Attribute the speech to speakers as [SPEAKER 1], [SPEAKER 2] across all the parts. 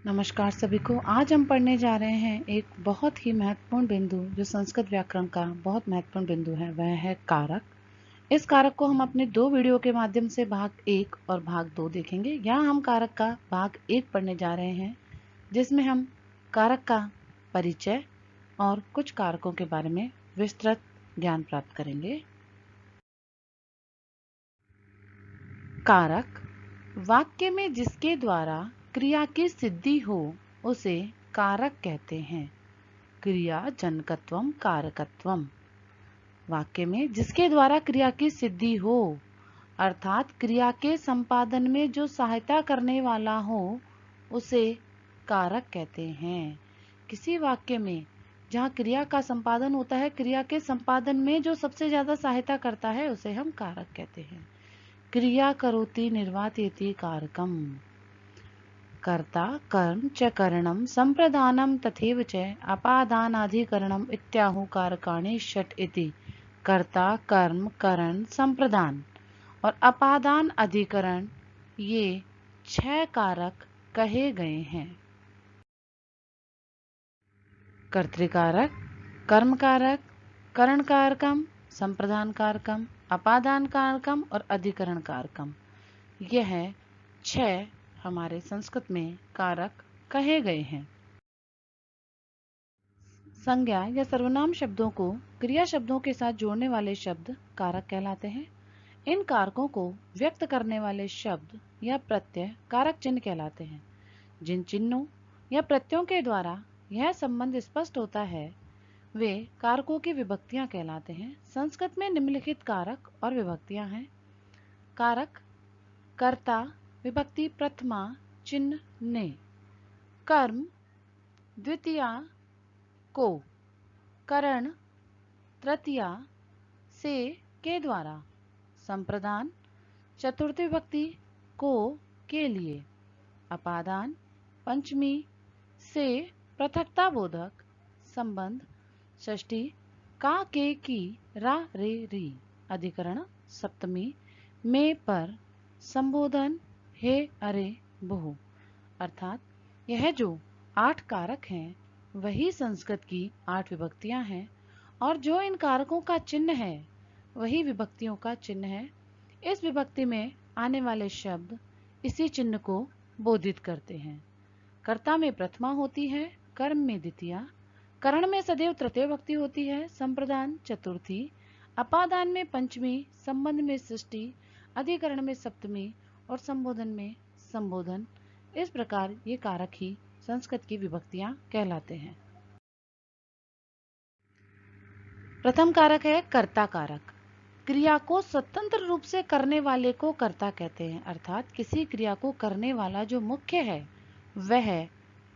[SPEAKER 1] नमस्कार सभी को। आज हम पढ़ने जा रहे हैं एक बहुत ही महत्वपूर्ण बिंदु जो संस्कृत व्याकरण का बहुत महत्वपूर्ण बिंदु है, वह है कारक। इस कारक को हम अपने दो वीडियो के माध्यम से भाग 1 और भाग 2 देखेंगे। यहाँ हम कारक का भाग 1 पढ़ने जा रहे हैं, जिसमें हम कारक का परिचय और कुछ कारकों के बारे में विस्तृत ज्ञान प्राप्त करेंगे। कारक वाक्य में जिसके द्वारा क्रिया की सिद्धि हो उसे कारक कहते हैं। क्रिया जनकत्वम कारकत्वम। वाक्य में जिसके द्वारा क्रिया की सिद्धि हो अर्थात क्रिया के संपादन में जो सहायता करने वाला हो उसे कारक कहते हैं। किसी वाक्य में जहाँ क्रिया का संपादन होता है, क्रिया के संपादन में जो सबसे ज्यादा सहायता करता है उसे हम कारक कहते हैं। क्रिया करोति निर्वातयति कारकम। कर्ता कर्म च करणम संप्रदानम तथैव च अपादानाधिकरणम इत्याहु कारकाणि षट् इति। कर्ता कर्म करण संप्रदान और अपादान अधिकरण ये 6 कारक कहे गए हैं। कर्तृकारक, कर्म कारक, करण कारकम, संप्रदान कारकम, अपादान कारकम और अधिकरण कारकम, यह 6 हमारे संस्कृत में कारक कहे गए हैं। संज्ञा या सर्वनाम शब्दों को क्रिया शब्दों के साथ जोड़ने वाले शब्द कारक कहलाते हैं। इन कारकों को व्यक्त करने वाले शब्द या प्रत्यय कारक चिन्ह कहलाते हैं। जिन चिन्हों या प्रत्ययों के द्वारा यह संबंध स्पष्ट होता है वे कारकों की विभक्तियां कहलाते हैं। संस्कृत में निम्नलिखित कारक और विभक्तियां हैं। कारक कर्ता विभक्ति प्रथमा चिन्ह ने, कर्म द्वितीया को, करण तृतीया से के द्वारा, संप्रदान चतुर्थी विभक्ति को के लिए, अपादान पंचमी से पृथकता बोधक संबंध, षष्ठी का के की रा रे री, अधिकरण सप्तमी में पर, संबोधन हे अरे बहु। अर्थात यह जो 8 कारक हैं वही संस्कृत की 8 विभक्तियां हैं और जो इन कारकों का चिन्ह है वही विभक्तियों का चिन्ह है। इस विभक्ति में आने वाले शब्द इसी चिन्ह को बोधित करते हैं। कर्ता में प्रथमा होती है, कर्म में द्वितीया, करण में सदैव तृतीय विभक्ति होती है, संप्रदान चतुर्थी, अपादान में पंचमी, संबंध में षष्ठी, अधिकरण में सप्तमी और संबोधन में संबोधन। इस प्रकार ये कारक ही संस्कृत की विभक्तियां कहलाते हैं। प्रथम कारक है कर्ता कारक। क्रिया को स्वतंत्र रूप से करने वाले को कर्ता कहते हैं। अर्थात किसी क्रिया को करने वाला जो मुख्य है वह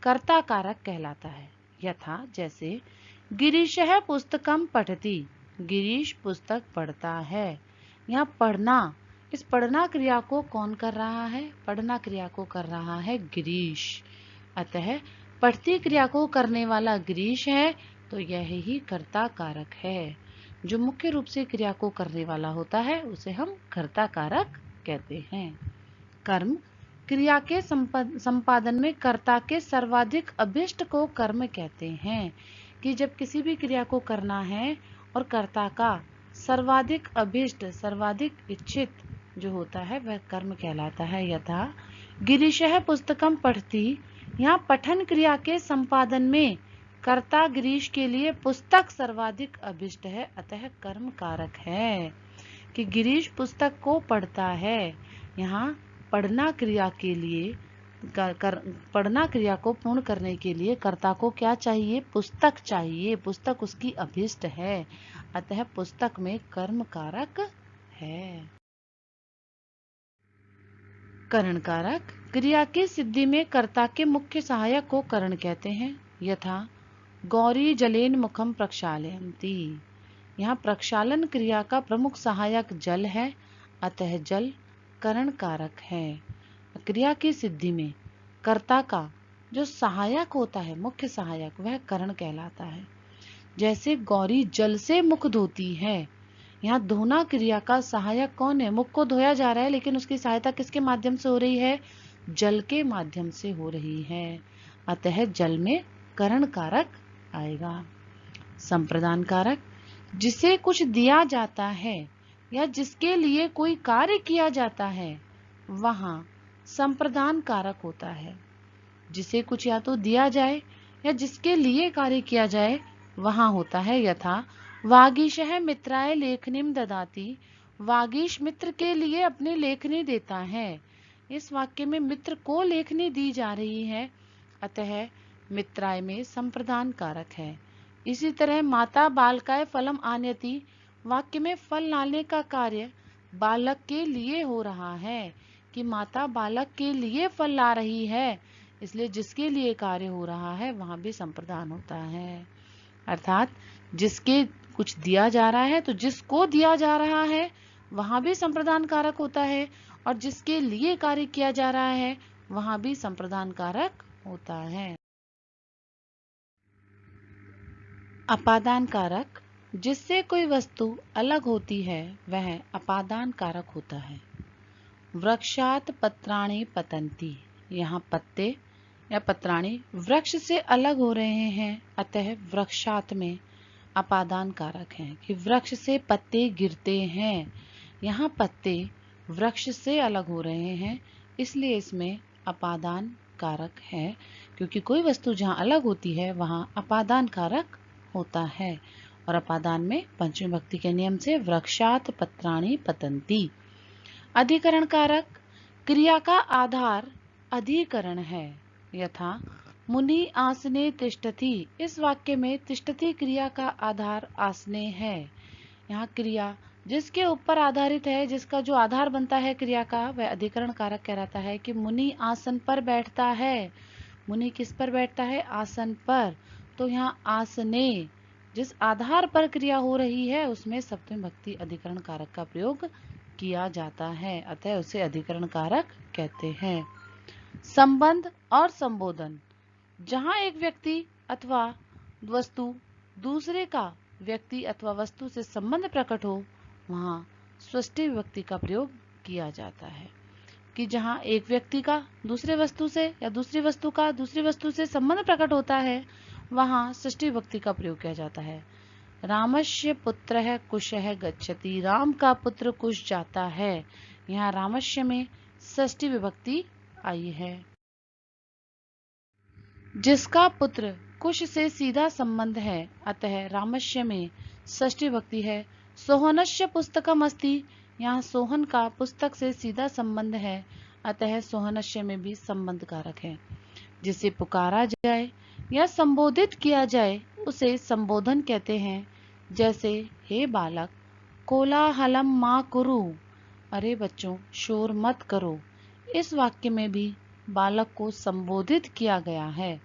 [SPEAKER 1] कर्ता कारक कहलाता है। यथा जैसे गिरीशः पुस्तकम पठति, गिरीश पुस्तक पढ़ता है। यहाँ पढ़ना, इस पढ़ना क्रिया को कौन कर रहा है? पढ़ना क्रिया को कर रहा है गिरीश। अतः पढ़ती क्रिया को करने वाला गिरीश है तो यह ही कर्ता कारक है। जो मुख्य रूप से क्रिया को करने वाला होता है उसे हम कर्ता कारक कहते हैं। कर्म क्रिया के संपादन में कर्ता के सर्वाधिक अभिष्ट को कर्म कहते हैं। कि जब किसी भी क्रिया को करना है और कर्ता का सर्वाधिक अभिष्ट, सर्वाधिक इच्छित जो होता है वह कर्म कहलाता है। यथा गिरीशः पुस्तकम पठति, यहाँ पठन क्रिया के संपादन में कर्ता गिरीश के लिए पुस्तक सर्वाधिक अभिष्ट है, अतः कर्म कारक है। कि गिरीश पुस्तक को पढ़ता है। यहाँ पढ़ना क्रिया के लिए पढ़ना क्रिया को पूर्ण करने के लिए कर्ता को क्या चाहिए? पुस्तक चाहिए। पुस्तक उसकी अभिष्ट है, अतः पुस्तक में कर्म कारक है। करण कारक क्रिया की सिद्धि में कर्ता के मुख्य सहायक को करण कहते हैं। यथा गौरी जलेन मुखम प्रक्षालयन्ति, यहाँ प्रक्षालन क्रिया का प्रमुख सहायक जल है, अतः जल करण कारक है। क्रिया की सिद्धि में कर्ता का जो सहायक होता है, मुख्य सहायक, वह करण कहलाता है। जैसे गौरी जल से मुख धोती है, यहाँ धोना क्रिया का सहायक कौन है? मुख को धोया जा रहा है लेकिन उसकी सहायता किसके माध्यम से हो रही है? जल के माध्यम से हो रही है। अतः जल में करण कारक आएगा। संप्रदान कारक, जिसे कुछ दिया जाता है या जिसके लिए कोई कार्य किया जाता है वहां संप्रदान कारक होता है। जिसे कुछ या तो दिया जाए या जिसके लिए कार्य किया जाए वहां होता है। यथा वागीशः मित्राय लेखनीम ददाति, वागीश मित्र के लिए अपनी लेखनी देता है। इस वाक्य में मित्र को लेखनी दी जा रही है, अतः मित्राय में संप्रदान कारक है। इसी तरह माता बालकाय फलम आनयति, वाक्य में फल लाने का कार्य बालक के लिए हो रहा है कि माता बालक के लिए फल ला रही है, इसलिए जिसके लिए कार्य हो रहा है वहां भी संप्रदान होता है। अर्थात जिसके कुछ दिया जा रहा है तो जिसको दिया जा रहा है वहां भी संप्रदान कारक होता है, और जिसके लिए कार्य किया जा रहा है वहां भी संप्रदान कारक होता है। अपादान कारक, जिससे कोई वस्तु अलग होती है वह अपादान कारक होता है। वृक्षात पत्राणि पतन्ति, यहाँ पत्ते या पत्राणि वृक्ष से अलग हो रहे हैं, अतः वृक्षात में अपादान कारक है कि वृक्ष से पत्ते गिरते हैं। यहाँ पत्ते वृक्ष से अलग हो रहे हैं, इसलिए इसमें अपादान कारक है, क्योंकि कोई वस्तु जहाँ अलग होती है वहाँ अपादान कारक होता है। और अपादान में पंचमी विभक्ति के नियम से वृक्षात पत्राणि पतन्ति। अधिकरण कारक, क्रिया का आधार अधिकरण है। यथा मुनि आसने तिष्ठति, इस वाक्य में तिष्ठति क्रिया का आधार आसने है। यहाँ क्रिया जिसके ऊपर आधारित है, जिसका जो आधार बनता है क्रिया का, वह अधिकरण कारक कहलाता है कि मुनि आसन पर बैठता है। मुनि किस पर बैठता है? आसन पर। तो यहाँ आसने जिस आधार पर क्रिया हो रही है उसमें सप्तमी विभक्ति अधिकरण कारक का प्रयोग किया जाता है, अतः उसे अधिकरण कारक कहते हैं। संबंध और संबोधन, जहां एक व्यक्ति अथवा वस्तु दूसरे का व्यक्ति अथवा वस्तु से संबंध प्रकट हो वहां षष्ठी विभक्ति का प्रयोग किया जाता है। कि जहां एक व्यक्ति का दूसरे वस्तु से या दूसरी वस्तु का दूसरी वस्तु से संबंध प्रकट होता है वहां षष्ठी विभक्ति का प्रयोग किया जाता है। रामस्य पुत्रः कुशः गच्छति, राम का पुत्र कुश जाता है। यहाँ रामस्य में षष्ठी विभक्ति आई है। जिसका पुत्र कुश से सीधा संबंध है, अतः रामस्य में षष्ठी विभक्ति है। सोहनस्य पुस्तकम अस्ति, यहाँ सोहन का पुस्तक से सीधा संबंध है, अतः सोहनस्य में भी संबंध कारक है। जिसे पुकारा जाए या संबोधित किया जाए उसे संबोधन कहते हैं। जैसे हे बालक कोलाहलम मा कुरु, अरे बच्चों शोर मत करो। इस वाक्य में भी बालक को संबोधित किया गया है,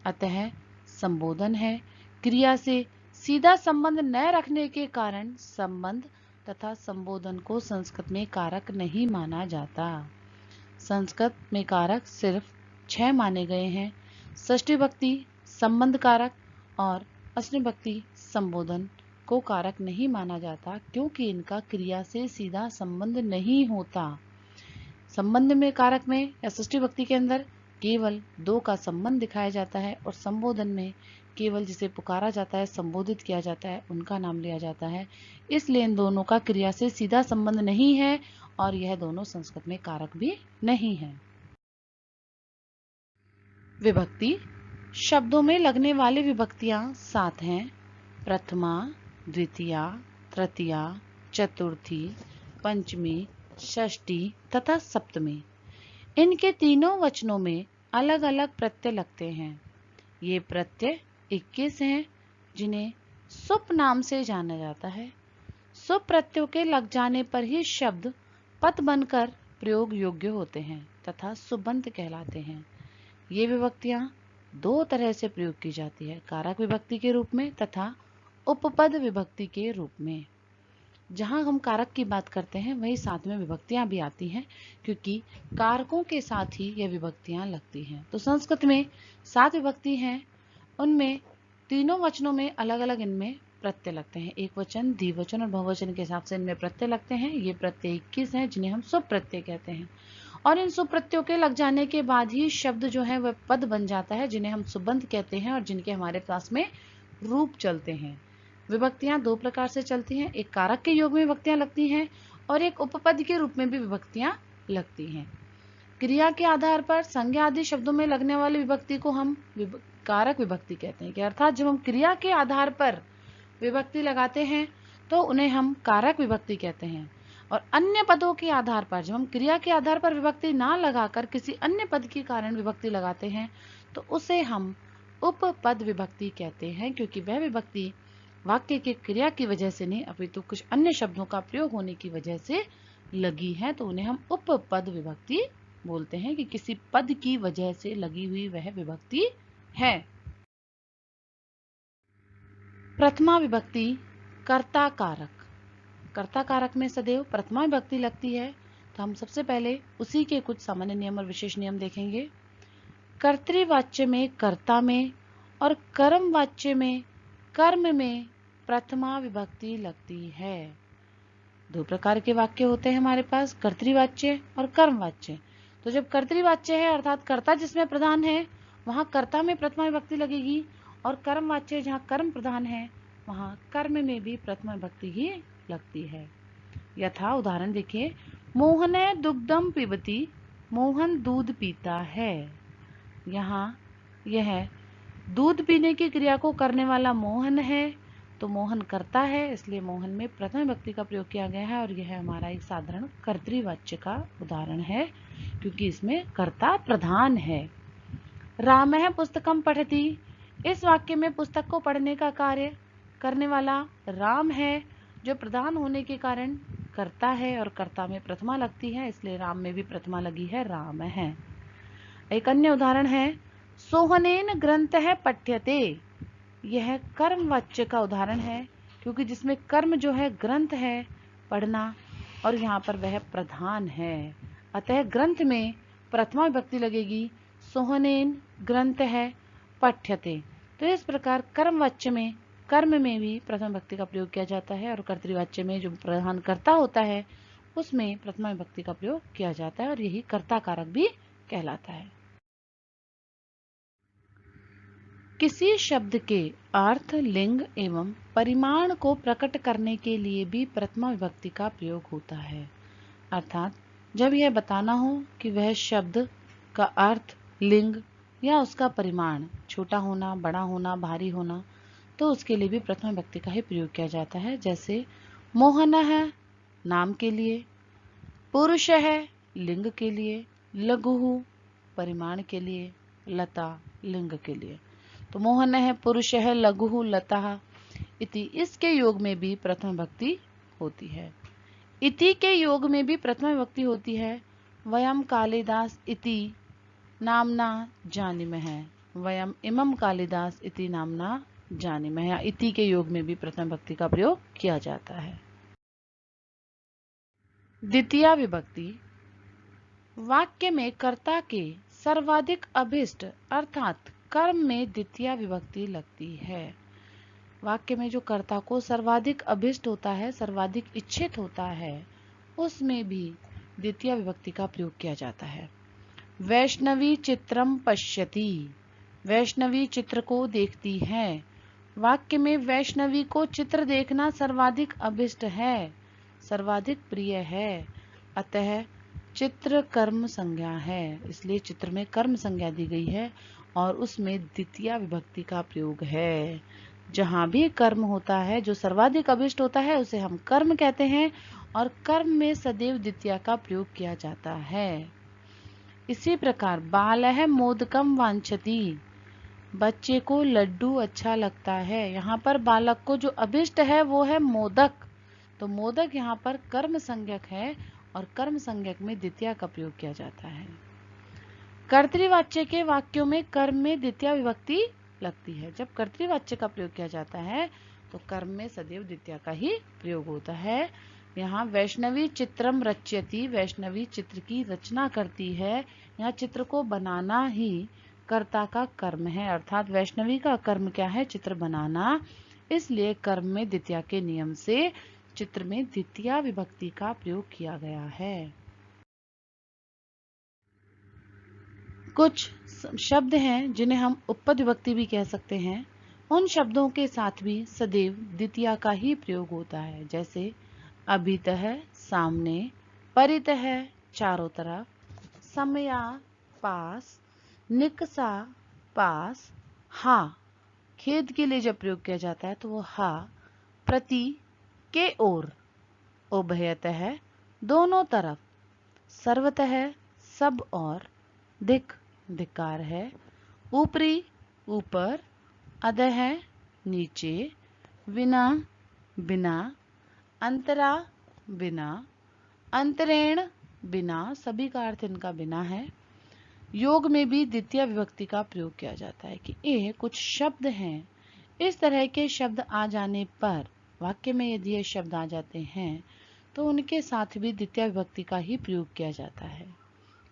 [SPEAKER 1] अतः संबोधन है। क्रिया से सीधा संबंध न रखने के कारण संबंध तथा संबोधन को संस्कृत में कारक नहीं माना जाता। संस्कृत में कारक सिर्फ 6 माने गए हैं। षष्ठी विभक्ति संबंध कारक और अष्टमी विभक्ति संबोधन को कारक नहीं माना जाता, क्योंकि इनका क्रिया से सीधा संबंध नहीं होता। संबंध में कारक में या षष्ठी विभक्ति के अंदर केवल 2 का संबंध दिखाया जाता है, और संबोधन में केवल जिसे पुकारा जाता है संबोधित किया जाता है उनका नाम लिया जाता है। इसलिए इन दोनों का क्रिया से सीधा संबंध नहीं है और यह दोनों संस्कृत में कारक भी नहीं है। विभक्ति, शब्दों में लगने वाली विभक्तियां 7 हैं। प्रथमा, द्वितीया, तृतीया, चतुर्थी, पंचमी, षष्ठी तथा सप्तमी। इनके तीनों वचनों में अलग अलग प्रत्यय लगते हैं। ये प्रत्यय 21 हैं जिन्हें सुप नाम से जाना जाता है। सुप प्रत्ययों के लग जाने पर ही शब्द पद बनकर प्रयोग योग्य होते हैं तथा सुबंत कहलाते हैं। ये विभक्तियां 2 तरह से प्रयोग की जाती है, कारक विभक्ति के रूप में तथा उपपद विभक्ति के रूप में। जहां हम कारक की बात करते हैं वही साथ में विभक्तियां भी आती हैं, क्योंकि कारकों के साथ ही ये विभक्तियां लगती हैं। तो संस्कृत में 7 विभक्ति हैं, उनमें तीनों वचनों में अलग अलग इनमें प्रत्यय लगते हैं। एक वचन, द्विवचन और बहुवचन के हिसाब से इनमें प्रत्यय लगते हैं। ये प्रत्यय 21 हैं जिन्हें हम सुप्रत्यय कहते हैं। और इन सुप्रत्ययों के लग जाने के बाद ही शब्द जो है वह पद बन जाता है, जिन्हें हम सुबंत कहते हैं और जिनके हमारे पास में रूप चलते हैं। विभक्तियां दो प्रकार से चलती हैं, एक कारक के योग में विभक्तियां लगती हैं और एक उपपद के रूप में भी विभक्तियां लगती हैं। क्रिया के आधार पर संज्ञा आदि शब्दों में लगने वाली विभक्ति को हम कारक विभक्ति कहते हैं, कि अर्थात जब हम क्रिया के आधार पर विभक्ति लगाते हैं तो उन्हें हम कारक विभक्ति कहते हैं, और अन्य पदों के आधार पर जब हम क्रिया के आधार पर विभक्ति ना लगाकर किसी अन्य पद के कारण विभक्ति लगाते हैं तो उसे हम उपपद विभक्ति कहते हैं, क्योंकि वह विभक्ति वाक्य की क्रिया की वजह से नहीं अपितु कुछ अन्य शब्दों का प्रयोग होने की वजह से लगी है, तो उन्हें हम उपपद विभक्ति बोलते हैं, कि किसी पद की वजह से लगी हुई वह विभक्ति है। प्रथमा विभक्ति कर्ता कारक। कर्ता कारक में सदैव प्रथमा विभक्ति लगती है, तो हम सबसे पहले उसी के कुछ सामान्य नियम और विशेष नियम देखेंगे। कर्तृवाच्य में कर्ता में और कर्मवाच्य में कर्म में प्रथमा विभक्ति लगती है। दो प्रकार के वाक्य होते हैं हमारे पास, कर्तृवाच्य और कर्मवाच्य। तो जब कर्तृवाच्य है अर्थात कर्ता जिसमें प्रधान है वहां कर्ता में प्रथमा विभक्ति लगेगी, और कर्मवाच्य जहां कर्म प्रधान है वहां कर्म में भी प्रथमा विभक्ति ही लगती है। यथा उदाहरण देखिए, मोहने दुग्धम पिबती, मोहन दूध पीता है। यहाँ यह दूध पीने की क्रिया को करने वाला मोहन है, तो मोहन करता है, इसलिए मोहन में प्रथम विभक्ति का प्रयोग किया गया है, और यह हमारा एक साधारण कर्तृवाच्य का उदाहरण है, क्योंकि इसमें कर्ता प्रधान है। रामः पुस्तकम पठति, इस वाक्य में पुस्तक को पढ़ने का कार्य करने वाला राम है, जो प्रधान होने के कारण कर्ता है, और कर्ता में प्रथमा लगती है, इसलिए राम में भी प्रथमा लगी है, राम है। एक अन्य उदाहरण है, सोहनेन ग्रंथः पठ्यते, यह कर्मवाच्य का उदाहरण है, क्योंकि जिसमें कर्म जो है ग्रंथ है, पढ़ना, और यहाँ पर वह प्रधान है, अतः ग्रंथ में प्रथमा विभक्ति लगेगी, सोहनेन ग्रंथः पठ्यते। तो इस प्रकार कर्मवाच्य में कर्म में भी प्रथम विभक्ति का प्रयोग किया जाता है, और कर्तृवाच्य में जो प्रधान कर्ता होता है उसमें प्रथमा विभक्ति का प्रयोग किया जाता है, और यही कर्ता कारक भी कहलाता है। किसी शब्द के अर्थ, लिंग एवं परिमाण को प्रकट करने के लिए भी प्रथमा विभक्ति का प्रयोग होता है, अर्थात जब यह बताना हो कि वह शब्द का अर्थ, लिंग या उसका परिमाण छोटा होना, बड़ा होना, भारी होना, तो उसके लिए भी प्रथमा विभक्ति का ही प्रयोग किया जाता है। जैसे मोहनः नाम के लिए, पुरुषः लिंग के लिए, लघुः परिमाण के लिए, लता लिंग के लिए। तो मोहनः पुरुषः लघुः लता इति, इसके योग में भी प्रथम विभक्ति होती है। इति के योग में भी प्रथम विभक्ति होती है। वयम कालिदास इति नामना जानीमः, वयम इमं कालिदास इति नामना जानीमः, इति के योग में भी प्रथम विभक्ति का प्रयोग किया जाता है। द्वितीया विभक्ति, वाक्य में कर्ता के सर्वाधिक अभिष्ट अर्थात कर्म में द्वितीया विभक्ति लगती है। वाक्य में जो कर्ता को सर्वाधिक अभिष्ट होता है, सर्वाधिक इच्छित होता है, उसमें भी द्वितीया विभक्ति का प्रयोग किया जाता है। वैष्णवी चित्रम पश्यति, वैष्णवी चित्र को देखती है। वाक्य में वैष्णवी को चित्र देखना सर्वाधिक अभिष्ट है, सर्वाधिक प्रिय है, अतः चित्र कर्म संज्ञा है, इसलिए चित्र में कर्म संज्ञा दी गई है और उसमें द्वितीया विभक्ति का प्रयोग है। जहां भी कर्म होता है, जो सर्वाधिक अभिष्ट होता है, उसे हम कर्म कहते हैं, और कर्म में सदैव द्वितीया का प्रयोग किया जाता है। इसी प्रकार बालः मोदकम वांछति, बच्चे को लड्डू अच्छा लगता है। यहाँ पर बालक को जो अभिष्ट है वो है मोदक, तो मोदक यहाँ पर कर्म संज्ञक है और कर्म संज्ञक में द्वितीया का प्रयोग किया जाता है। कर्तृवाच्य के वाक्यों में कर्म में द्वितीया विभक्ति लगती है। जब कर्तृवाच्य का प्रयोग किया जाता है तो कर्म में सदैव द्वितीया का ही प्रयोग होता है। यहाँ वैष्णवी चित्रम रच्यति, वैष्णवी चित्र की रचना करती है। यहाँ चित्र को बनाना ही कर्ता का कर्म है, अर्थात वैष्णवी का कर्म क्या है? चित्र बनाना। इसलिए कर्म में द्वितीया के नियम से चित्र में द्वितीया विभक्ति का प्रयोग किया गया है। कुछ शब्द हैं जिन्हें हम उपपद विभक्ति भी कह सकते हैं। उन शब्दों के साथ भी सदैव द्वितीया का ही प्रयोग होता है, जैसे अभितः सामने, परितः चारों तरफ, समया पास, निकसा पास, हा खेद के लिए जब प्रयोग किया जाता है तो वो हा, प्रति के ओर, उभयतः दोनों तरफ, सर्वतः सब और, धिक धिक्कार है, ऊपरी ऊपर, अधः नीचे, विना बिना, अंतरा बिना, अंतरेण बिना, सभी का अर्थ इनका बिना है। योग में भी द्वितीय विभक्ति का प्रयोग किया जाता है कि ये कुछ शब्द हैं, इस तरह के शब्द आ जाने पर वाक्य में यदि ये शब्द आ जाते हैं तो उनके साथ भी द्वितीय विभक्ति का ही प्रयोग किया जाता है।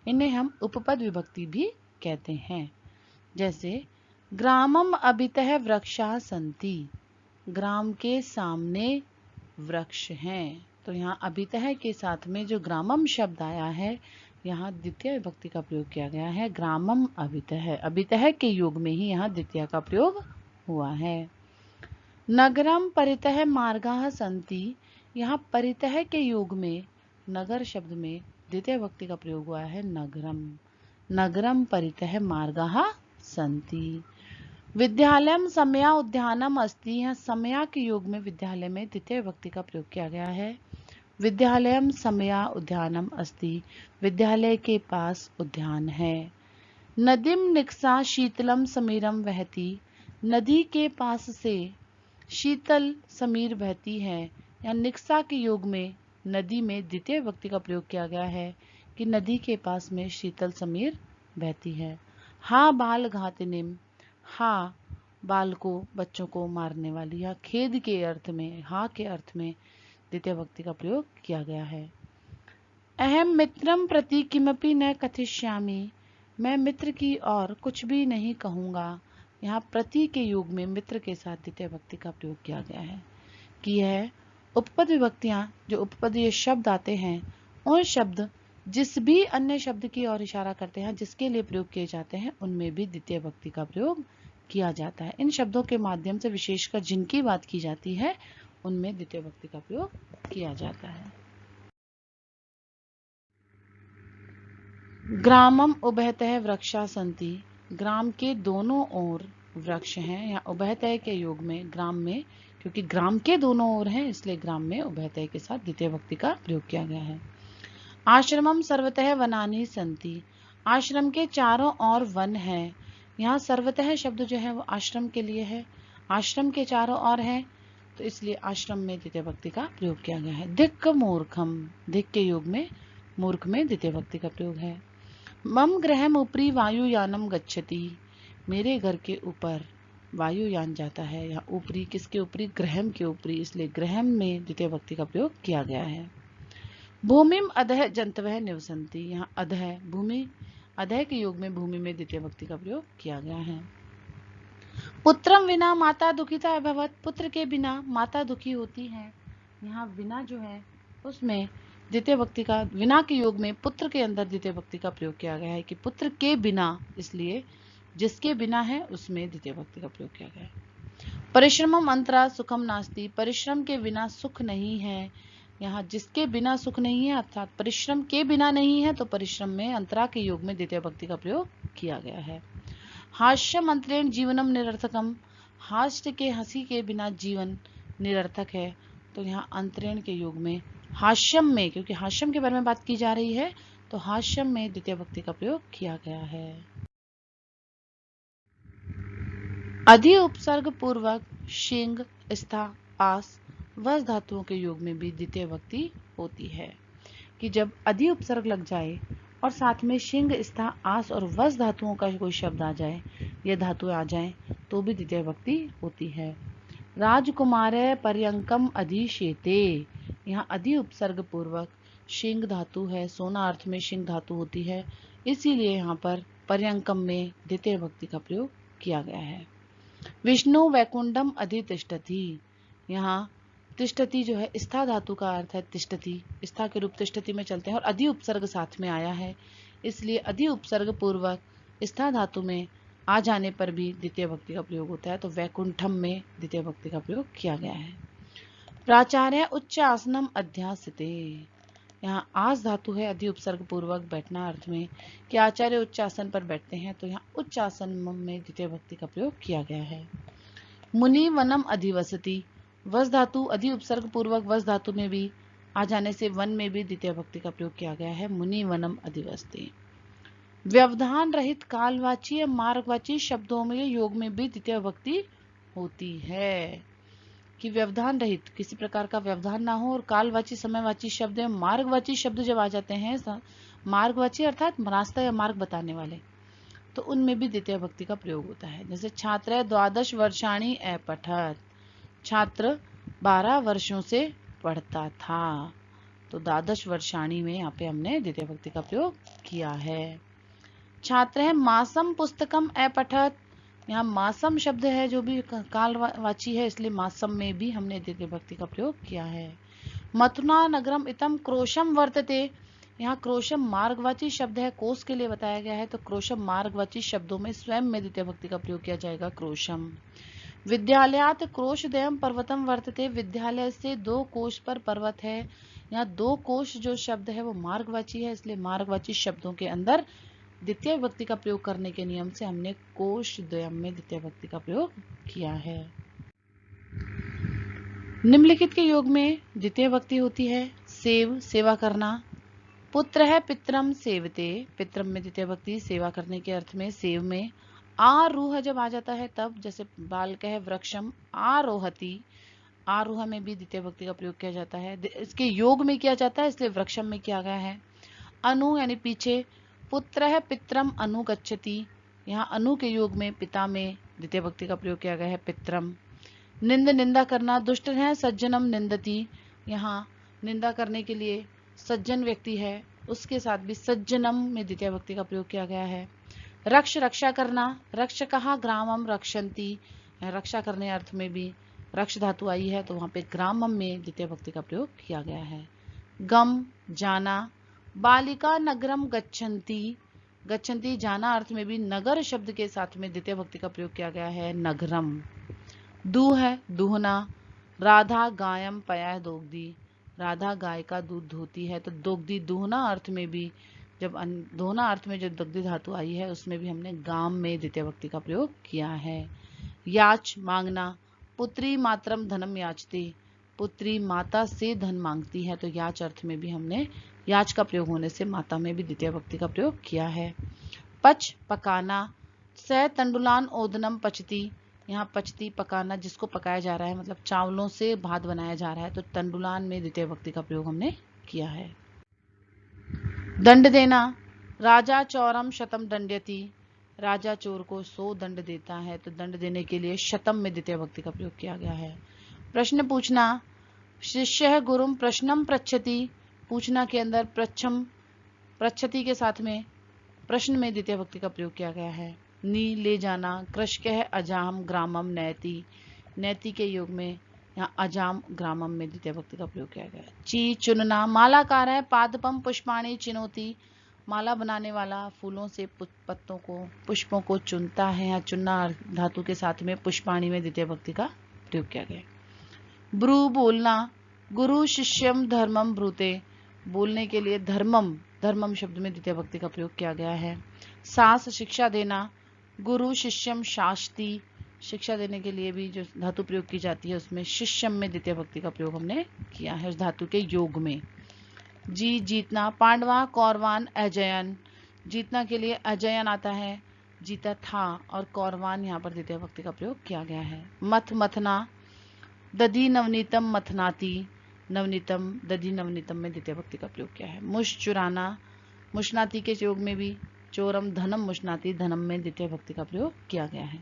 [SPEAKER 1] इन्हें हम उपपद विभक्ति भी कहते हैं। जैसे ग्रामम अभितः वृक्षा सन्ति, ग्राम के सामने वृक्ष हैं। तो यहाँ अभितः के साथ में जो ग्रामम शब्द आया है, यहाँ द्वितीय विभक्ति का प्रयोग किया गया है। ग्रामम अभितः, अभितः के योग में ही यहाँ द्वितीय का प्रयोग हुआ है। नगरम परितः मार्गाः सन्ति, यहाँ परितः के योग में नगर शब्द में द्वितीय विभक्ति का प्रयोग हुआ है नगरम। नगरम परितः मार्गाः सन्ति। विद्यालयम समया उद्यानम अस्ति, यहाँ समया के योग में विद्यालय में द्वितीय विभक्ति का प्रयोग किया गया है। विद्यालयम समया उद्यानम अस्ति, विद्यालय के पास उद्यान है। नदीम निक्सा शीतलम समीरम वहती, नदी के पास से शीतल समीर बहती है। या निक्सा के योग में नदी में द्वितीय विभक्ति का प्रयोग किया गया है कि नदी के पास में शीतल समीर बहती है। हा बाल घातिनिम, हा बाल को बच्चों को मारने वाली, या खेद के अर्थ में, हा के अर्थ में द्वितीय विभक्ति का प्रयोग किया गया है। अहम मित्रम प्रति किमपि न कथिष्यामि, मैं मित्र की और कुछ भी नहीं कहूँगा। यहाँ प्रति के योग में मित्र के साथ द्वितीय विभक्ति का प्रयोग किया गया है कि यह उपपद विभक्तियां, जो उपपदीय शब्द आते हैं, उन शब्द जिस भी अन्य शब्द की ओर इशारा करते हैं, जिसके लिए प्रयोग किए जाते हैं, उनमें भी द्वितीय विभक्ति का प्रयोग किया जाता है। इन शब्दों के माध्यम से विशेषकर जिनकी बात की जाती है उनमें द्वितीय विभक्ति का प्रयोग किया जाता है। ग्रामम उभयतः वृक्षा सन्ति, ग्राम के दोनों ओर वृक्ष हैं। या उभयतः के योग में ग्राम में, क्योंकि ग्राम के दोनों ओर हैं इसलिए ग्राम में उभयतः के साथ द्वितीय विभक्ति का प्रयोग किया गया है। आश्रमम सर्वतः वनानि सन्ति, आश्रम के चारों ओर वन है। यहाँ सर्वतः शब्द जो है वो आश्रम के लिए है, आश्रम के चारों ओर है, तो इसलिए आश्रम में द्वितीय विभक्ति का प्रयोग किया गया है। धिक् मूर्खम, धिक् के योग में मूर्ख में द्वितीय विभक्ति का प्रयोग है। मम गृहम उपरि वायुयानम गच्छति, मेरे घर के ऊपर वायुयान जाता है। या ऊपरी किसके ऊपरी? ग्रहम के ऊपरी, इसलिए ग्रहम में द्वितीय विभक्ति का प्रयोग किया गया है। भूमिम अधः जंतवः निवसन्ति, यहाँ अधः भूमि, अधः के योग में भूमि में द्वितीय विभक्ति का प्रयोग किया गया है। पुत्रम विना माता दुखिता अभवत्, पुत्र के बिना माता दुखी होती है। यहाँ बिना जो है उसमें द्वितीय विभक्ति का, विना के योग में पुत्र के अंदर द्वितीय विभक्ति का प्रयोग किया गया है कि पुत्र के बिना, इसलिए जिसके बिना है उसमें द्वितीय विभक्ति का प्रयोग किया गया है। परिश्रमम अंतरा सुखम नास्ति, परिश्रम के बिना सुख नहीं है। यहाँ जिसके बिना सुख नहीं है अर्थात परिश्रम के बिना नहीं है, तो परिश्रम में अंतरा के योग में द्वितीय विभक्ति का प्रयोग किया गया है। हास्यम अंतरेण जीवनम निरर्थकम, हास्य के, हंसी के बिना जीवन निरर्थक है। तो यहाँ अंतरेण के योग में हास्यम में, क्योंकि हास्यम के बारे में बात की जा रही है, तो हास्यम में द्वितीय विभक्ति का प्रयोग किया गया है। अधि उपसर्ग पूर्वक शिंग, स्था, आस, वस धातुओं के योग में भी द्वितीय विभक्ति होती है कि जब अधि उपसर्ग लग जाए और साथ में शिंग, स्था, आस और वस धातुओं का कोई शब्द आ जाए, ये धातुएं आ जाएं, तो भी द्वितीय विभक्ति होती है। राजकुमार पर्यंकम अधिशेते, यहाँ अधि उपसर्ग पूर्वक शिंग धातु है, सोना अर्थ में शिंग धातु होती है, इसीलिए यहाँ पर पर्यंकम में द्वितीय विभक्ति का प्रयोग किया गया है। विष्णु वैकुंठम अधितिष्ठति, यहाँ तिष्ठति जो है स्था धातु का अर्थ है तिष्ठति, स्था के रूप तिष्ठति में चलते हैं और अधि उपसर्ग साथ में आया है, इसलिए अधि उपसर्ग पूर्वक स्था धातु में आ जाने पर भी द्वितीय विभक्ति का प्रयोग होता है, तो वैकुंठम में द्वितीय विभक्ति का प्रयोग किया गया है। प्राचार्य उच्च आसनम अध्यासिते, यहाँ आस धातु है अधि उपसर्ग पूर्वक बैठना अर्थ में कि आचार्य उच्च आसन पर बैठते हैं, तो यहाँ उच्च आसन में द्वितीय विभक्ति का प्रयोग किया गया है। मुनि वनम अधिवसति, वस धातु अधि उपसर्ग पूर्वक वस धातु में भी आ जाने से वन में भी द्वितीय विभक्ति का प्रयोग किया गया है। मुनि वनम अधिवसति। व्यवधान रहित कालवाची या मार्गवाची शब्दों में योग में भी द्वितीय विभक्ति होती है कि व्यवधान रहित, किसी प्रकार का व्यवधान ना हो, और कालवाची समयवाची शब्द या मार्गवाची शब्द जब आ जाते हैं, मार्गवाची अर्थात रास्ता या मार्ग बताने वाले, तो उनमें भी द्वितीय विभक्ति का प्रयोग होता है। जैसे छात्र 12 वर्षाणि अपठत, छात्र 12 वर्षों से पढ़ता था, तो 12 वर्षाणि में यहाँ पे हमने द्वितीय विभक्ति का प्रयोग किया है। छात्र है मासम पुस्तकम अपठत, यहाँ मासम शब्द है जो भी कालवाची है, इसलिए मासम में भी हमने द्वितीय विभक्ति का प्रयोग किया है। मथुना नगरम इतम क्रोशम वर्तते, यहाँ क्रोशम मार्गवाची शब्द है, कोस के लिए बताया गया है, तो क्रोशम मार्गवाची शब्दों में स्वयं में द्वितीय विभक्ति का प्रयोग किया जाएगा, क्रोशम। विद्यालयात क्रोशद्वयम पर्वतम वर्तते, विद्यालय से 2 कोश पर पर्वत है, यहाँ 2 कोश जो शब्द है वो मार्गवाची है, इसलिए मार्गवाची शब्दों के अंदर द्वितीय विभक्ति का प्रयोग करने के नियम से हमने कोश द्वयम में द्वितीय विभक्ति का प्रयोग किया है। निम्नलिखित के योग में द्वितीय विभक्ति होती है। सेव, सेवा करना। पुत्र है पित्रम सेवते, पित्रम में द्वितीय विभक्ति सेवा करने के अर्थ में। सेव में आरूह जब आ जाता है तब, जैसे बालक है वृक्षम आरोहति, आरूह में भी द्वितीय विभक्ति का प्रयोग किया जाता है, इसके योग में किया जाता है, इसलिए वृक्षम में किया गया है। अनु यानी पीछे, पुत्र है पित्रम अनुगच्छति, यहाँ अनु के योग में पिता में द्वितीय विभक्ति का प्रयोग किया गया है, पित्रम। निंद, निंदा करना। दुष्ट है सज्जनम निंदति, यहाँ निंदा करने के लिए सज्जन व्यक्ति है, उसके साथ भी सज्जनम में द्वितीय विभक्ति का प्रयोग किया गया है। रक्ष, रक्षा करना। रक्षकः ग्रामम रक्षन्ति, रक्षा करने अर्थ में भी रक्ष धातु आई है, तो वहां पे ग्रामम में द्वितीय विभक्ति का प्रयोग किया गया है। गम, जाना। बालिका नगरम गच्छन्ति, गच्छन्ति जाना अर्थ में भी नगर शब्द के साथ में द्वितीय विभक्ति का प्रयोग किया गया है, नगरम। दूह है दूहना। राधा गायम पया दोग्धी, राधा गाय का दूध धोती है, तो दोग्धी दूहना अर्थ में भी, जब दोहना अर्थ में जो दग्धी धातु आई है उसमें भी हमने गाम में द्वितीय विभक्ति का प्रयोग किया है। याच, मांगना। पुत्री मातरम धनम याचती, पुत्री माता से धन मांगती है, तो याच अर्थ में भी हमने याच का प्रयोग होने से माता में भी द्वितीय विभक्ति का प्रयोग किया है। पच, पकाना। स तंडुलान ओदनम पचती, यहाँ पचती पकाना, जिसको पकाया जा रहा है, मतलब चावलों से भात बनाया जा रहा है, तो तंडुलान में द्वितीय विभक्ति का प्रयोग हमने किया है। दंड देना। राजा चौरम शतम दंड्यति, राजा चोर को 100 दंड देता है, तो दंड देने के लिए शतम में द्वितीय विभक्ति का प्रयोग किया गया है। प्रश्न पूछना। शिष्य गुरुम प्रश्नम पृच्छति, पूछना के अंदर प्रच्छम पृच्छति के साथ में प्रश्न में द्वितीय विभक्ति का प्रयोग किया गया है। नी, ले जाना। कृषक है अजाम ग्रामम नैति, नैति के योग में यहाँ अजाम ग्रामम में द्वितीय विभक्ति का प्रयोग किया गया है। ची, चुनना। मालाकार है पादपम पुष्पाणि चिनोति, माला बनाने वाला फूलों से पत्तों को, पुष्पों को चुनता है, यहाँ चुनना धातु के साथ में पुष्पाणि में द्वितीय विभक्ति का प्रयोग किया गया। ब्रू, बोलना। गुरु शिष्यम धर्मम ब्रूते, बोलने के लिए धर्मम, धर्मम शब्द में द्वितीय विभक्ति का प्रयोग किया गया है। सास, शिक्षा देना। गुरु शिष्यम शास्ति, शिक्षा देने के लिए भी जो धातु प्रयोग की जाती है उसमें शिष्यम में द्वितीय विभक्ति का प्रयोग हमने किया है उस धातु के योग में। जी, जीतना। पांडवा कौरवान अजयन, जीतना के लिए अजयन आता है, जीता था, और कौरवान यहाँ पर द्वितीय विभक्ति का प्रयोग किया गया है। मथ, मथना। दधि नवनीतम मथनाति, नवनीतम दधि नवनीतम में द्वितीय विभक्ति का प्रयोग किया है। मुश, चुराना। मुशनाति के योग में भी चोरम धनम मुशनाति, धनम में द्वितीय विभक्ति का प्रयोग किया गया है।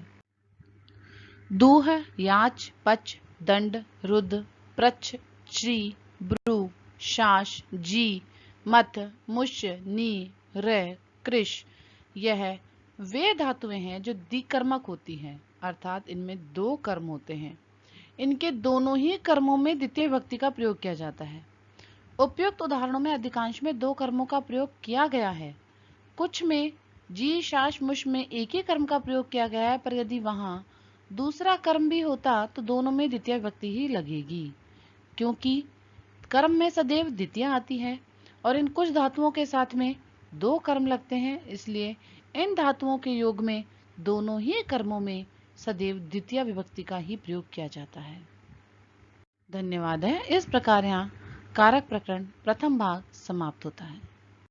[SPEAKER 1] दूह, याच, पच, दंड, रुद्र, प्रच्छ, श्री, ब्रू, शास, जी, मथ, मुश, नी, र, कृश, यह वे धातुएं हैं जो द्विकर्मक होती हैं, अर्थात इनमें 2 कर्म होते हैं। इनके दोनों ही कर्मों में द्वितीय विभक्ति का प्रयोग किया जाता है। उपयुक्त उदाहरणों में अधिकांश में 2 कर्मों का प्रयोग किया गया है, कुछ में जी शाश मुश में एक ही कर्म का प्रयोग किया गया है, पर यदि वहां दूसरा कर्म भी होता तो दोनों में द्वितीय विभक्ति ही लगेगी, क्योंकि कर्म में सदैव द्वितीय आती है और इन कुछ धातुओं के साथ में दो कर्म लगते हैं, इसलिए इन धातुओं के योग में दोनों ही कर्मों में सदैव द्वितीय विभक्ति का ही प्रयोग किया जाता है। धन्यवाद है। इस प्रकार यहाँ कारक प्रकरण प्रथम भाग समाप्त होता है।